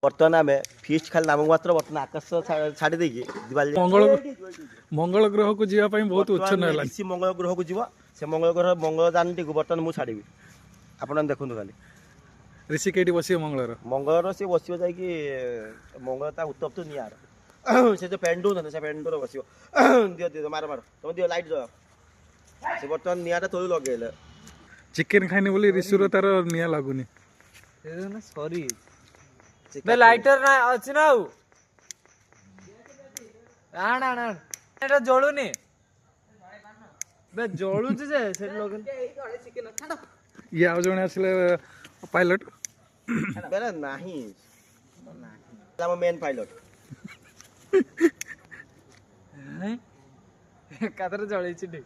बर्तमान आम फिस्ट खाली नामक मात्र बर्तमान आकाश छाड़ी देकी दिवाली मंगल ग्रह को जावाई बहुत उत्सन्न है ऋषि मंगल ग्रह को जीव से मंगल ग्रह मंगलयान टी बर्तमान मुझे छाड़ी आपण देखु खाली ऋषि कई बस मंगलर मंगलर सी बस जाकि मंगल ता उत्तप्त निआर से जो पेंडू ना से पेंडूर बस दियो दियो मार मार तुम दियो लाइट दो से बर्तमान निआर तोड़ लगे चिकेन खाइनी बोली ऋषुर तार निया लगुनि सॉरी बे लाइटर ना अछि ना आण आण आण एटा जळुनी बे जळु जे से लोगन ये आ जणे आसले पायलट बेला नाही हम मेन पायलट कादर जळैछि ठी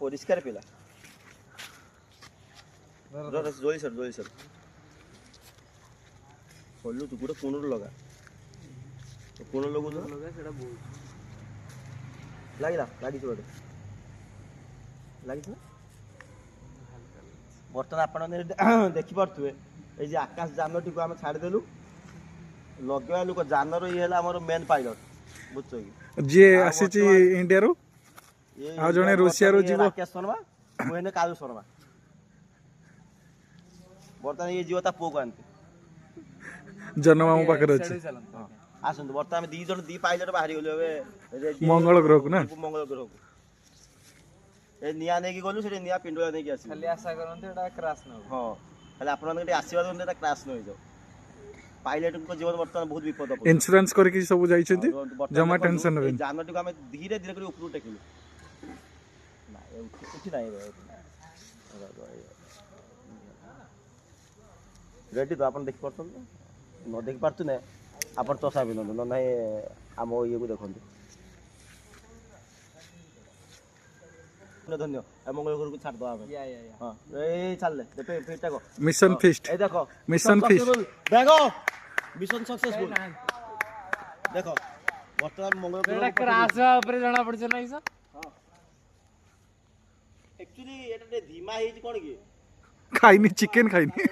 परिष्कार पिला जोली सर खोलू तू गोटे कोण लगा कोण लगू लगा सेटा बहुत लगिला लागी गोटे लगी बर्तमान आप देखिपे ये आकाश जान टी आम छाड़देलु लगे लोक जानर ये आम मेन पायलट बुझ कि जी आसी इंडिया रो आ जणे रूसिया रो जीव राकेश शर्मा मुझे काजू शर्मा बर्तमान ये जीव ता पुओ को आनते जन्म पाखे अच्छे आसतु बर्तमान दी जन दी पायलट बाहरी गलु मंगल ग्रह को ना मंगल ग्रह को ए निया नहीं गलु से निया पिंडुला नहीं आसी खाली आशा करनते एटा क्रैश न हो हां खाली आपन के आशीर्वाद दे एटा क्रैश न हो जाओ पायलट को जीवन बर्तमान बहुत विपद पड़े इंश्योरेंस करके सब जाई छथि जमा टेंशन रे जानटी को हम धीरे धीरे कर ऊपर टेकिलु ना उठी नहीं रेडी तो आपन देख पड़तन न देख पारतु ना आपन चषा भी न ना आम ये को देखंतु धन्य मंगल घर को छाड़ दो या हां ए चल ले फिस्ट को मिशन फिस्ट ए देखो मिशन फिस्ट देखो मिशन सक्सेसफुल देखो वर्तमान मंगल एटा ग्रह क्रैश ऊपर जाना पड़ छ नहीं सर हां एक्चुअली एटा धीमा हे कोन की खाइनी चिकेन खाइनी